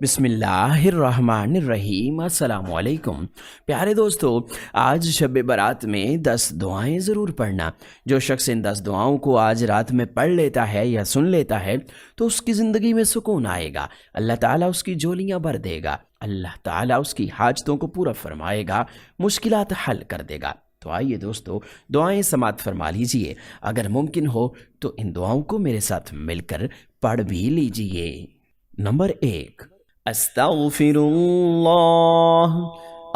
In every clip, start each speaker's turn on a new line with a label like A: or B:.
A: बिस्मिल्लाहिर्रहमानिर्रहीम अस्सलामुअलैकुम। प्यारे दोस्तों, आज शब बारात में 10 दुआएं ज़रूर पढ़ना। जो शख्स इन 10 दुआओं को आज रात में पढ़ लेता है या सुन लेता है तो उसकी ज़िंदगी में सुकून आएगा। अल्लाह ताला उसकी झोलियाँ भर देगा। अल्लाह ताला उसकी हाजतों को पूरा फरमाएगा, मुश्किलात हल कर देगा। तो आइए दोस्तों, दुआएं समात फरमा लीजिए। अगर मुमकिन हो तो इन दुआओं को मेरे साथ मिलकर पढ़ भी लीजिए। नंबर 1, अस्तगफिरुल्लाह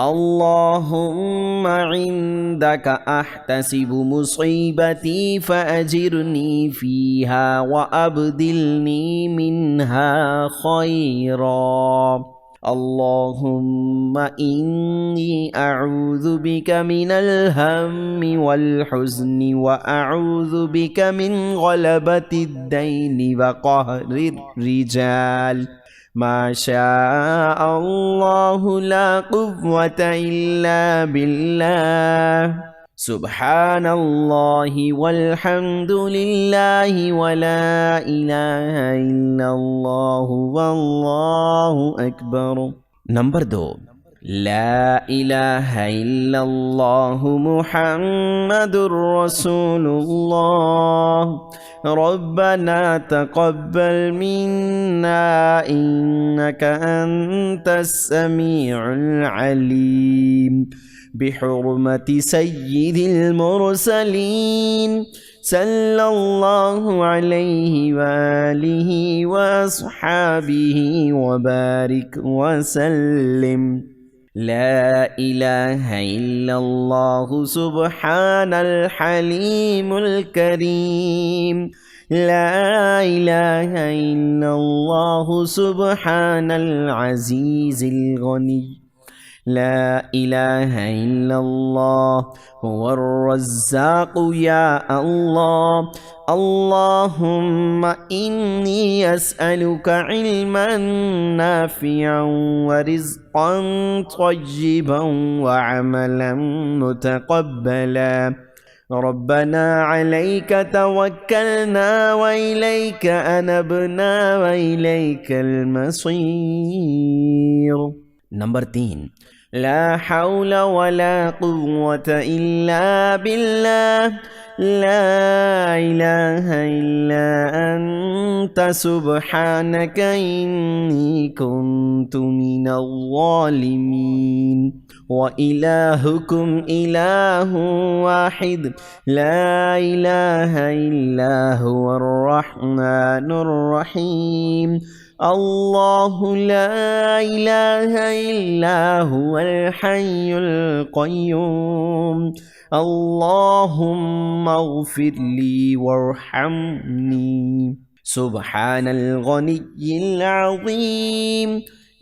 A: अल्लाहुम्मा इंदक अहतसिबु मुसीबती फअजिरनी फीहा व अब्दिलनी मिन्हा खैरा। अल्लाहुम्मा इन्नी अऊज़ु बिका मिनल हम्मि वल हुज़्नि व अऊज़ु बिका मिन गलबतिद दैनि व कहरिर रिजाल। माशाअल्लाहु ला कुव्वता इल्ला बिल्लाह। सुब्हानल्लाहि वल्हम्दुलिल्लाहि वला इलाहा इल्लल्लाहु वल्लाहु अकबर। नंबर 2, ला इलाहा इल्लल्लाहु मुहम्मदुर रसूलुल्लाह। रब्बना तक़ब्बल मिन्ना इन्नका अंतस समीउल अलीम। बिहुर्मति सय्यिदिल मुरसलीन सल्लल्लाहु अलैहि वालिहि वअस्हाबिहि वबारिक वसल्लिम। ला इलाहा इल्लल्लाहु सुब्हानल हलीमुल करीम। ला इलाहा इल्लल्लाहु सुब्हानल अज़ीज़िल गनी। ला इलाहा इल्लल्लाह हुवर रज़्ज़ाक़ु या अल्लाह। अल्लाहुम्मा इन्नी अस्अलुका इल्मन नाफ़िअन व रिज़्क़न तय्यिबन व अमलन मुतक़ब्बला। रब्बना अलैका तवक्कलना व इलैका अनबना व इलैकल मसीर। नंबर 3, ला हौला वला कुव्वता इल्ला बिल्लाह। ला इलाहा इल्ला अंता सुब्हानका इन्नी कुन्तु मिनज़ ज़ालिमीन। व इलाहुकुम इलाहुन वाहिद। ला इलाहा इल्ला हुवर रहमानुर रहीम। अल्लाहु ला इलाहा इल्ला हुवल हय्युल क़य्यूम। अल्लाहुम्मा इग़फ़िरली वरहमनी। सुब्हानल गनिय्यिल अज़ीम।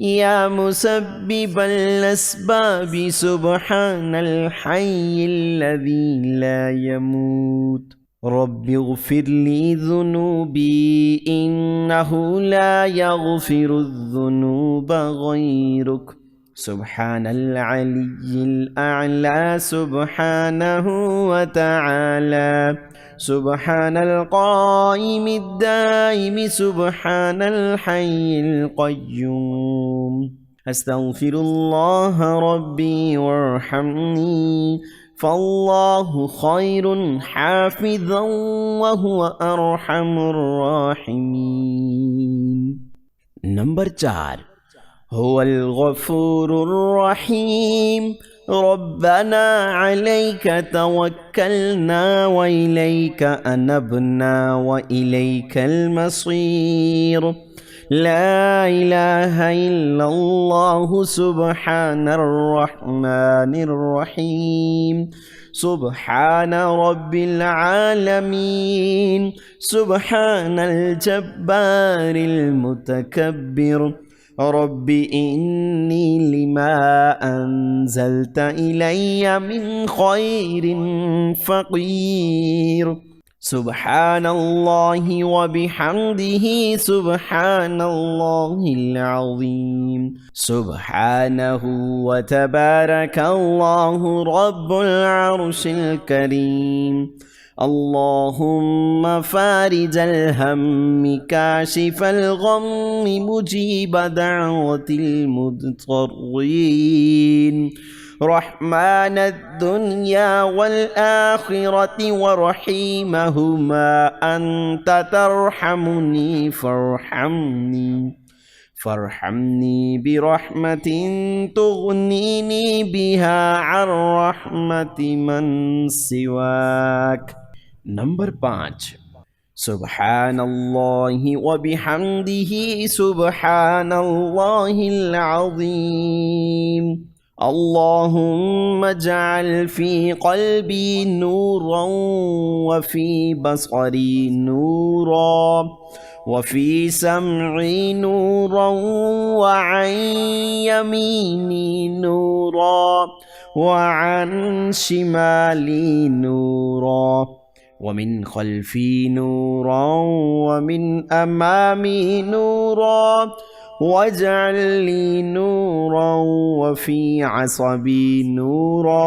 A: या मुसब्बिबल अस्बाबि सुब्हानल हय्यिल लज़ी ला यमूत। रब्बि इग़फ़िरली ज़ुनूबी इन्नहु ला यग़फ़िरुज़्ज़ुनूब ग़ैरुक। सुब्हानल अलिय्यिल अअला सुब्हानहु व तआला। सुब्हानल क़ाइमिद दाइमि सुब्हानल हय्यिल क़य्यूम। अस्तग़फ़िरुल्लाह रब्बी वरहमनी फ़अल्लाहु ख़ैरुन हाफ़िज़न व हुवा अरहमुर राहिमीन। नंबर 4, हुवल गफ़ूरुर रहीम। रब्बना अलैका तवक्कलना व इलैका अनबना व इलैकल मसीर। ला इलाहा इल्लल्लाहु सुब्हानर रहमानिर रहीम। सुब्हान रब्बिल आलमीन। सुब्हानल जब्बारिल मुतकब्बिर। रब्बि इन्नी लिमा अंज़लत इलैया मिन खैरिन फ़क़ीर। सुब्हानल्लाहि व बिहम्दिही सुब्हानल्लाहिल अज़ीम। सुब्हानहु व तबारकल्लाहु रब्बुल अर्शिल करीम। اللهم فارج الهم كاشف الغم مجيب دعوة المضطرين رحمن الدنيا والآخرة ورحيمهما أنت ترحمني فارحمني برحمة تغنيني بها عن رحمة من سواك. नंबर 5, सुबहानल्लाहि व बिहम्दिही सुबहानल्लाहिल अज़ीम अल्लाहुम्मा जअल फ़ी क़ल्बी नूरन व फ़ी बसरी नूरन व फ़ी समई नूरन व अन यमीनी नूरन व अन शिमाली नूरन वमिन खल्फी नूरा वमिन अमामी नूरा वजअल्ली नूरा वफ़ी असबी नूरा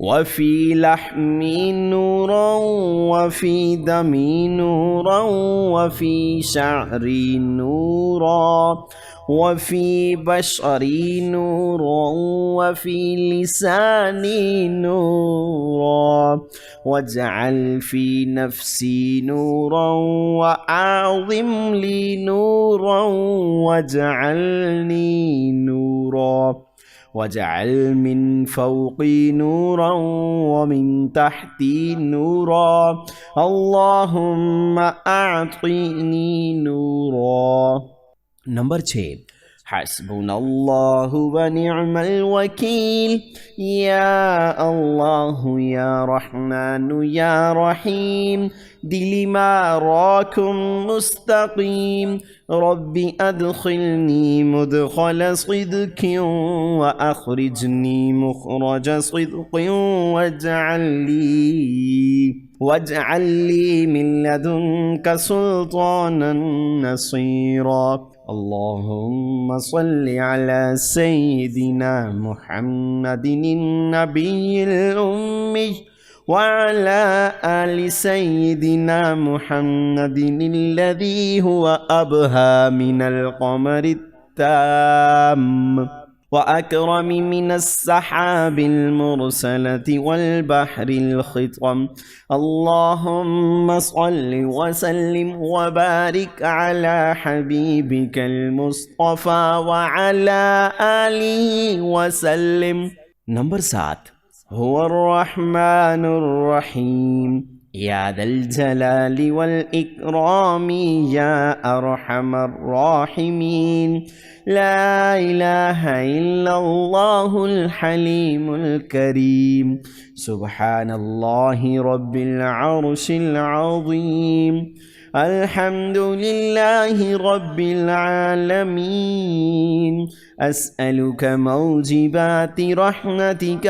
A: वफ़ी लहमी नूरा वफ़ी दमी नूरा वफ़ी शअरी नूरा वफ़ी बशरी नूरा वफ़ी लिसानी नूरा वजअल फ़ी नफ़्सी नूरा वअज़िम ली नूरा वजअलनी नूरा वजअल मिन फ़ौक़ी नूरा वमिन तहती नूरा अल्लाहुम्मा अअतिनी नूरा। नंबर 6, हस्बुनल्लाहु व निअमल वकील या अल्लाहु या रहमानु या रहीम दिली माराकुम मुस्तकीम रब्बी अदखिलनी मुदखल सिद्क़िन व अखरिजनी मुखरज सिद्क़िन वजअल्ली मिन लदुनक सुल्तानन नसीरा। अल्लाहुम्मा सल्लि अला सय्यिदिना मुहम्मदिन नबिय्यिल उम्मी व अला आलि सय्यिदिना मुहम्मदिन अल्लज़ी हुवा अबहा मिनल क़मरि त्ताम व अकरम मिनस सहाबिल मुरसलति वल बहरिल ख़ितम। अल्लाहुम्मा सल्लि व सल्लिम व बारिक अला हबीबिकल मुस्तफ़ा व अला आलिहि व सल्लिम। नंबर 7, हुवर रहमानुर रहीम या दल जलाली वल इकरामी या अरहमर राहिमीन ला इलाहा इल्लल्लाहुल हलीमुल करीम सुब्हानल्लाहि रब्बिल अर्शिल अज़ीम अल्हम्दुलिल्लाहि रब्बिल आलमीन अस्अलुक मौजिबाति रहमतिक व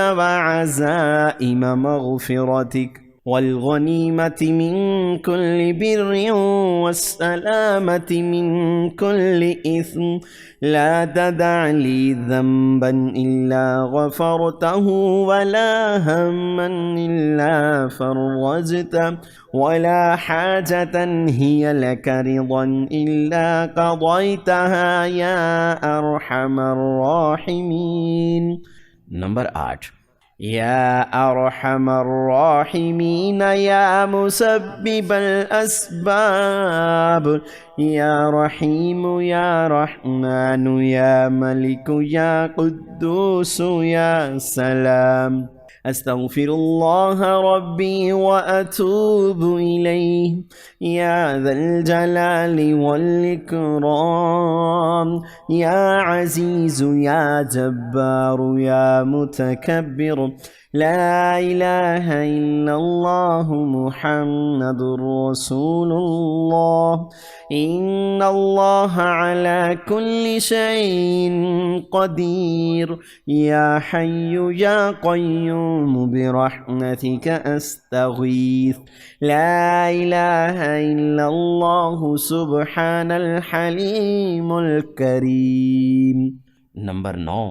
A: अज़ाइम मग़फ़िरतिक वल्गनीमति मिन कुल्लि बिर्रिन वस्सलामति मिन कुल्लि इस्म ला तदअ ली ज़ंबन इल्ला गफ़रतहु वला हम्मन इल्ला फ़रजतहु वला हाजतन हिय लक रिदन इल्ला क़ज़यतहा या अरहमर राहिमीन। नंबर 8, या अरहमर राहिमीन या मुसब्बिबल अस्बाब या रहीम या रहमान या मलिक या कुद्दूस या सलाम अस्तगफिरुल्लाह रब्बी व अतूबु इलैहि या ज़ल जलाली वल इकराम या अज़ीज़ु या जब्बारु या मुतकब्बिर ला इलाहा इल्लल्लाहु मुहम्मदुर रसूलुल्लाह इन्नल्लाह अला कुल्लि शैइन क़दीर या हय्यु या क़य्यूम बिरहमतिक अस्तगीथ ला इलाहा इल्लल्लाहु सुब्हानल हलीमुल करीम। नंबर 9,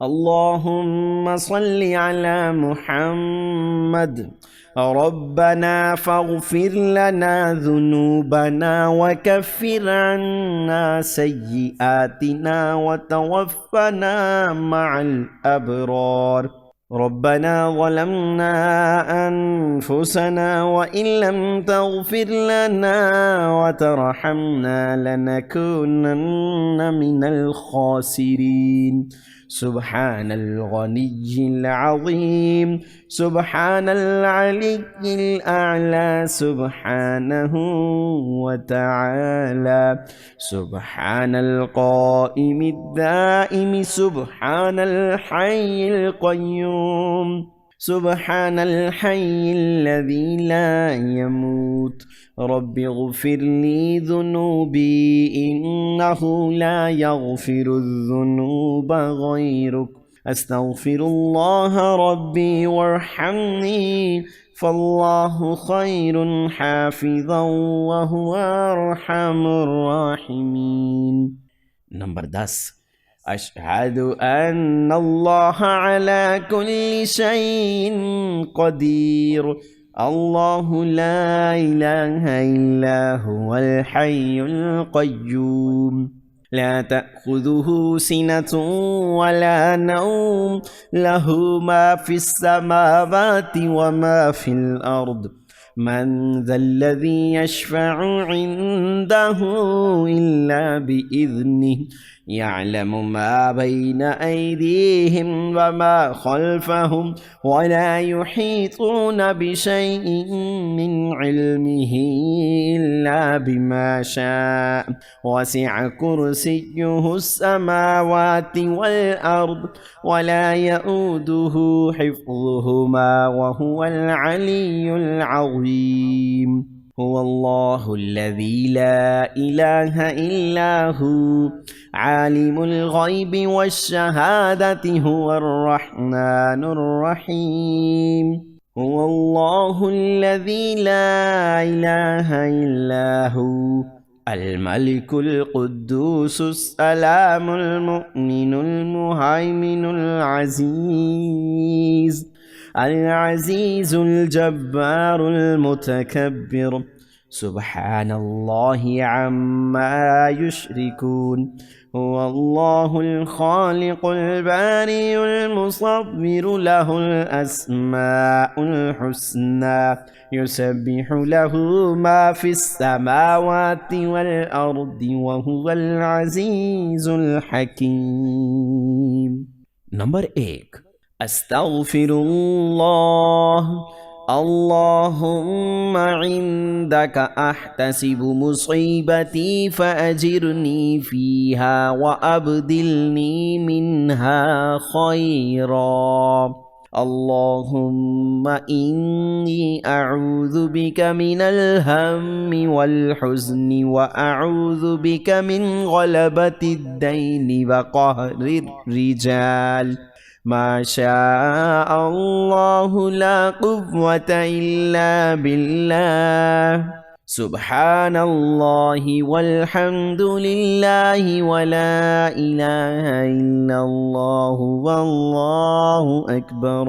A: اللهم صل على محمد. ربنا فاغفر لنا ذنوبنا وكفر عنا سيئاتنا وتوفنا مع الأبرار. ربنا ظلمنا أنفسنا وإن لم تغفر لنا وترحمنا لنكونن من الخاسرين. سبحان الغني العظيم، سبحان العلي الأعلى، سبحانه وتعالى، سبحان القائم الدائم، سبحان الحي القيوم، سبحان الحي الذي لا يموت. رب اغفر لي ذنوبي إنه لا يغفر الذنوب غيرك. أستغفر الله ربي وارحمني فالله خير حافظا وهو أرحم الراحمين. نمبر 10، أشهد أن الله على كل شيء قدير. الله لا إله إلا هو الحي القيوم، لا تأخذه سنة ولا نوم، له ما في السماوات وما في الأرض. من ذا الذي يشفع عنده إلا بإذنه، يعلم ما بين أيديهم وما خلفهم ولا يحيطون بشيء من علمه إلا بما شاء. وسع كرسيه السماوات والأرض ولا يؤوده حفظهما وهو العلي العظيم. هو الله الذي لا إله إلا هو، عالم الغيب والشهادة، هو الرحمن الرحيم. هو الله الذي لا إله إلا هو، الملك القدوس السلام المؤمن المهيمن العزيز الجبار المتكبر. سبحان الله عما يشركون. هو الله الخالق البارئ المصور، له الأسماء الحسنى، يسبح له ما في السماوات والأرض وهو العزيز الحكيم. نمبر 8، أستغفر الله. اللهم عندك أحتسب مصيبتي فأجرني فيها وأبدلني منها خيرا. اللهم إني أعوذ بك من الهم والحزن وأعوذ بك من غلبة الدين وقهر الرجال. ما شاء الله لا قوة إلا بالله. سبحان الله والحمد لله ولا إله إلا الله والله أكبر.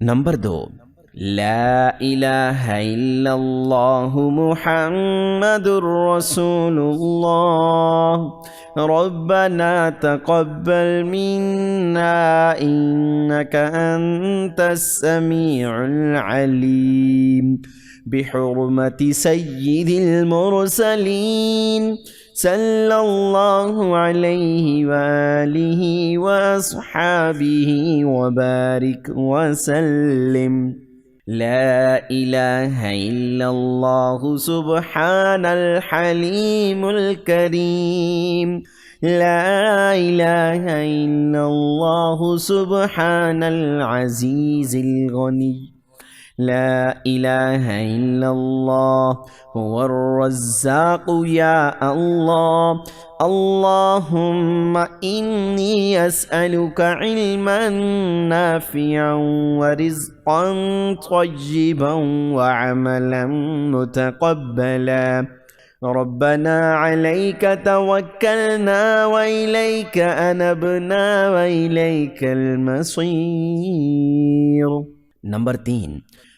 A: نمبر 2، لا إله إلا الله محمد رسول الله. ربنا تقبل منا إنك أنت السميع العليم. بحرمة سيد المرسلين صلى الله عليه وآله وأصحابه وبارك وسلم. لا إله إلا الله سبحان الحليم الكريم. لا إله إلا الله سبحان العزيز الغني. لا إله إلا الله هو الرزاق يا الله. اللهم إني أسألك علما نافعا ورزقا طيبا وعملا متقبلا. ربنا عليك توكلنا وإليك أنبنا وإليك المصير. नंबर 3,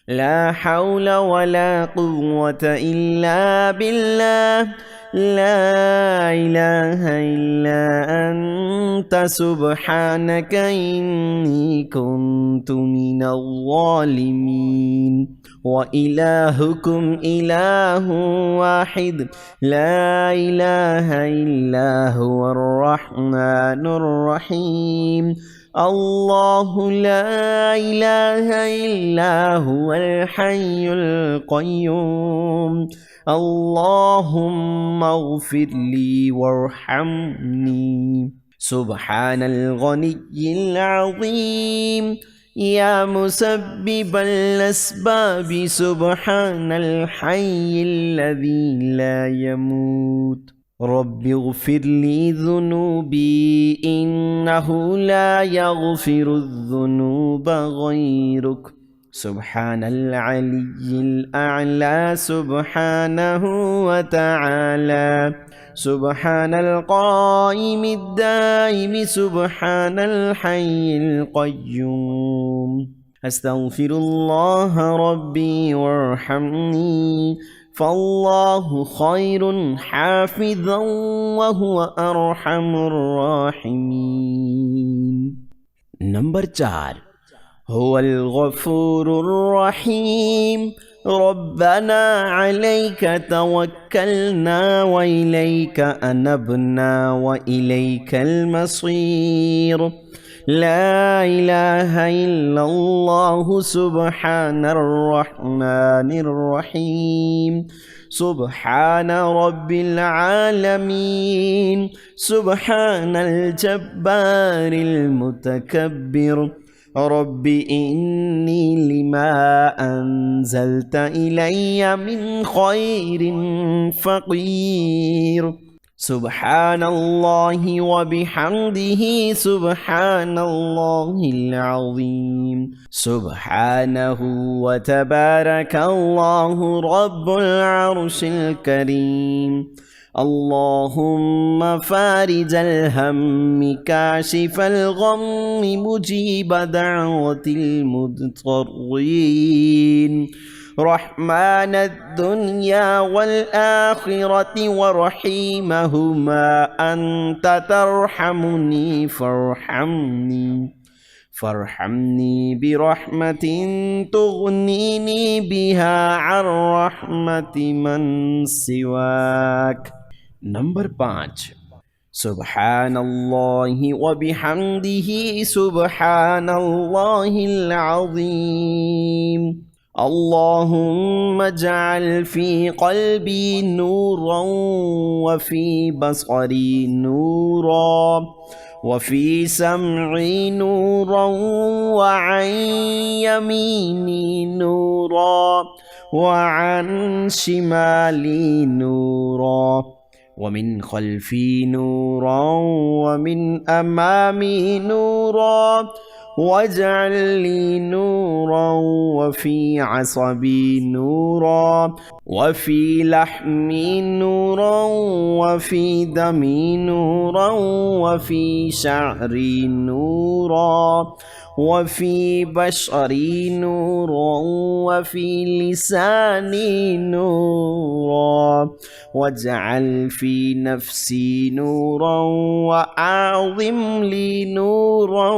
A: لا حول ولا قوة إلا بالله لا إله إلا أنت سبحانك إني كنت من الظالمين. وإلهكم إله واحد لا إله إلا هو الرحمن الرحيم. الله لا إله إلا هو الحي القيوم. اللهم اغفر لي وارحمني. سبحان الغني العظيم يا مسبب الأسباب سبحان الحي الذي لا يموت. رب اغفر لي ذنوبي إنه لا يغفر الذنوب غيرك. سبحان العلي الأعلى سبحانه وتعالى. سبحان القائم الدائم سبحان الحي القيوم. أستغفر الله ربي وارحمني فالله خير حافظا وهو أرحم الراحمين. नंबर 4, هو الغفور الرحيم. ربنا عليك توكلنا وإليك أنبنا وإليك المصير. لا إله إلا الله سبحان الرحمن الرحيم. سبحان رب العالمين. سبحان الجبار المتكبر. رب إني لما أنزلت إلي من خير فقير. سبحان الله وبحمده سبحان الله العظيم. سبحانه وتبارك الله رب العرش الكريم. اللهم فارج الهم كاشف الغم مجيب دعوة المضطرين. رحمن الدنيا والآخرة ورحيمهما أنت ترحمني فارحمني برحمة تغنيني بها عن رحمة من سواك. नंबर 5, سبحان الله وبحمده سبحان الله العظيم. اللهم اجعل في قلبي نورا وفي بصري نورا وفي سمعي نورا وعن يميني نورا وعن شمالي نورا ومن خلفي نورا ومن أمامي نورا واجعل لي نورا وفي عصبي نورا وفي لحمي نورا وفي دمي نورا وفي شعري نورا وفي بشري نورا وفي لساني نورا واجعل في نفسي نورا وأعظم لي نورا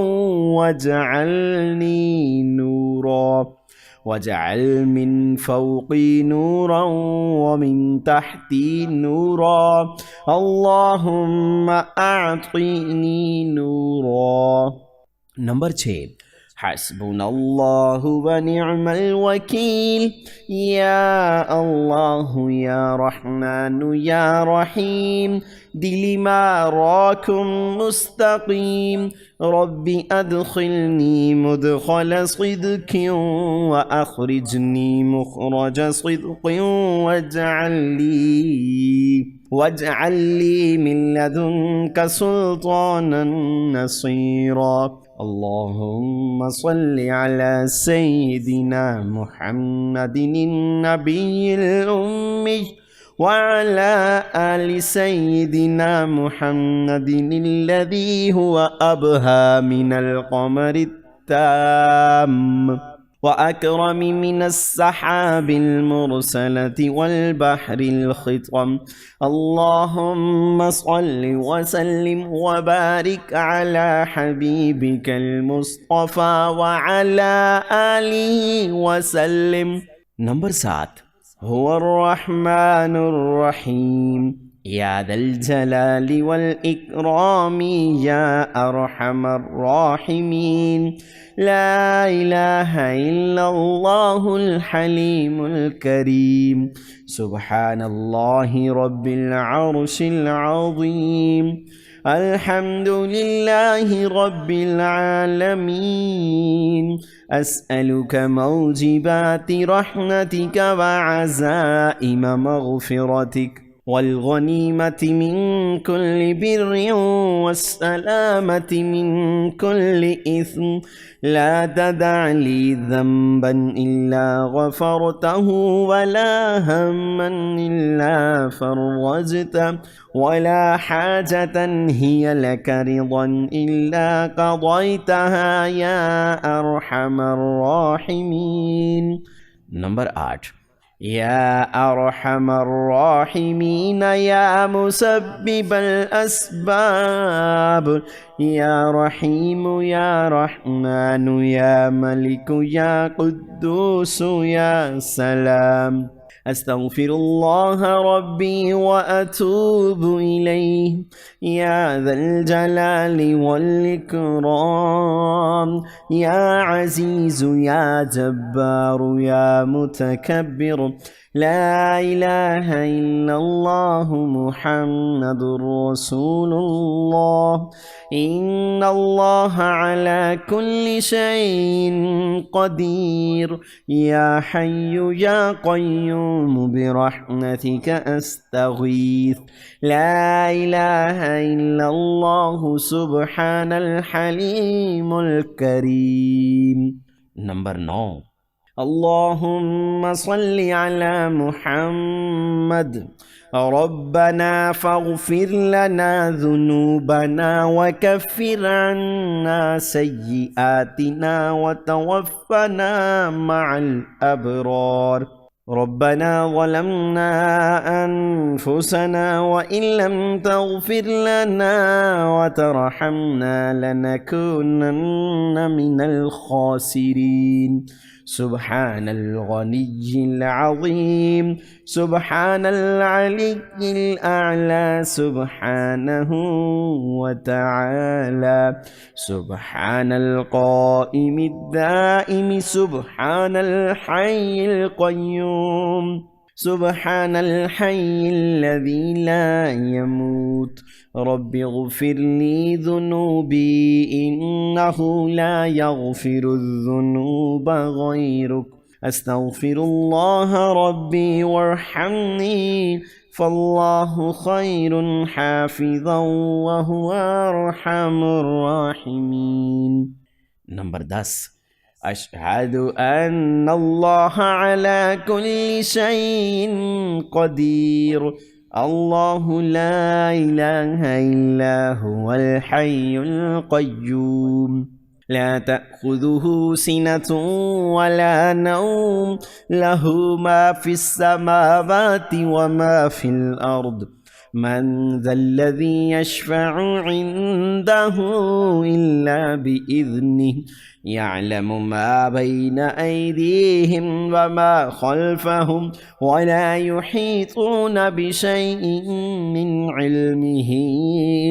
A: واجعلني نورا واجعل من فوقي نورا ومن تحتي نورا. اللهم أعطني نورا. नंबर 6, حسبنا الله ونعم الوكيل. يا الله يا رحمن يا رحيم دل ما راكم مستقيم. ربي أدخلني مدخل صدق وأخرجني مخرج صدق واجعل لي من لدنك سلطانا نصيرا. اللهم صل على سيدنا محمد النبي الأمي
B: وعلى آل سيدنا محمد الذي هو أبهى من القمر التام وأكرم من السحاب المرسلة والبحر الخطم. اللهم صل وسلم وبارك على حبيبك المصطفى وعلى آله وسلم.
A: नंबर 7
B: هو الرحمن الرحيم يا ذا الجلال والإكرام يا أرحم الراحمين. لا إله إلا الله الحليم الكريم. سبحان الله رب العرش العظيم. الحمد لله رب العالمين. أسألك موجبات رحمتك وعزائم مغفرتك والغنيمة من كل بر والسلامة من كل إثم. لا تدع لي ذنبا إلا غفرته ولا هما إلا فرجته ولا حاجة هي لك رضا إلا قضيتها يا أرحم الراحمين.
A: नंबर 8
B: يا أرحم الراحمين يا مسبب الأسباب يا رحيم يا رحمن يا ملك يا قدوس يا سلام. أستغفر الله ربي وأتوب إليه يا ذا الجلال والإكرام. يا عزيز يا جبار يا متكبر. لا إله إلا الله محمد رسول الله. إن الله على كل شيء قدير. يا حي يا قيوم برحمتك أستغيث. لا إله إلا الله سبحان الحليم الكريم.
A: नंबर 9
B: اللهم صل على محمد. ربنا فاغفر لنا ذنوبنا وكفر عنا سيئاتنا وتوفنا مع الأبرار. ربنا ظلمنا أنفسنا وإن لم تغفر لنا وترحمنا لنكونن من الخاسرين. سبحان الغني العظيم. سبحان العلي الأعلى سبحانه وتعالى. سبحان القائم الدائم. سبحان الحي القيوم. سبحان الحي الذي لا يموت. رب اغفر لي ذنوبي إنه لا يغفر الذنوب غيرك. أستغفر الله ربي وارحمني فالله خير حافظا وهو أرحم الراحمين.
A: नंबर 10
B: أشهد أن الله على كل شيء قدير. الله لا إله إلا هو الحي القيوم. لا تأخذه سنة ولا نوم. له ما في السماوات وما في الأرض. من ذا الذي يشفع عنده إلا بإذنه. يعلم ما بين أيديهم وما خلفهم ولا يحيطون بشيء من علمه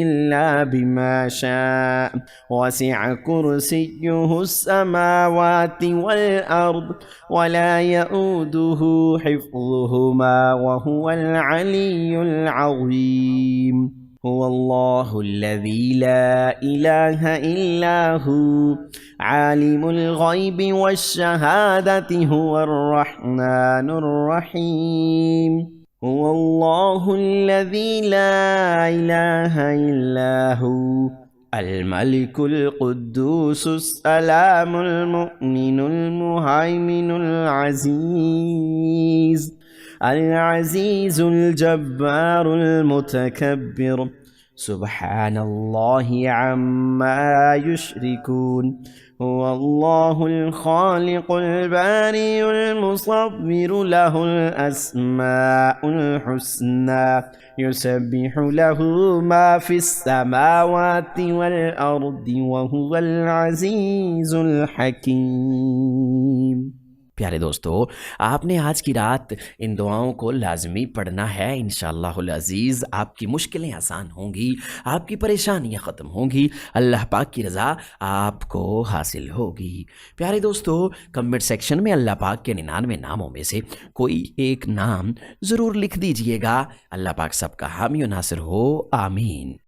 B: إلا بما شاء. وسع كرسيه السماوات والأرض ولا يؤوده حفظهما وهو العلي العظيم. هو الله الذي لا إله إلا هو عالم الغيب والشهادة. هو الرحمن الرحيم. هو الله الذي لا إله إلا هو الملك القدوس السلام المؤمن المهيمن العزيز अल-अज़ीज़ुल जब्बारुल मुतकब्बिर सुब्हानल्लाहि अम्मा युश्रिकून हुवल्लाहुल खालिकुल बारिउल मुसव्विरु लहुल अस्माउल हुस्ना युसब्बिहु लहु मा फिस समावाति वल अर्दि व हुवल अज़ीज़ुल हकीम।
A: प्यारे दोस्तों, आपने आज की रात इन दुआओं को लाजमी पढ़ना है। इंशाअल्लाहुल अज़ीज़ आपकी मुश्किलें आसान होंगी, आपकी परेशानियां ख़त्म होंगी, अल्लाह पाक की रज़ा आपको हासिल होगी। प्यारे दोस्तों, कमेंट सेक्शन में अल्लाह पाक के 99 नामों में से कोई एक नाम ज़रूर लिख दीजिएगा। अल्लाह पाक सबका हामी और नासिर हो, आमीन।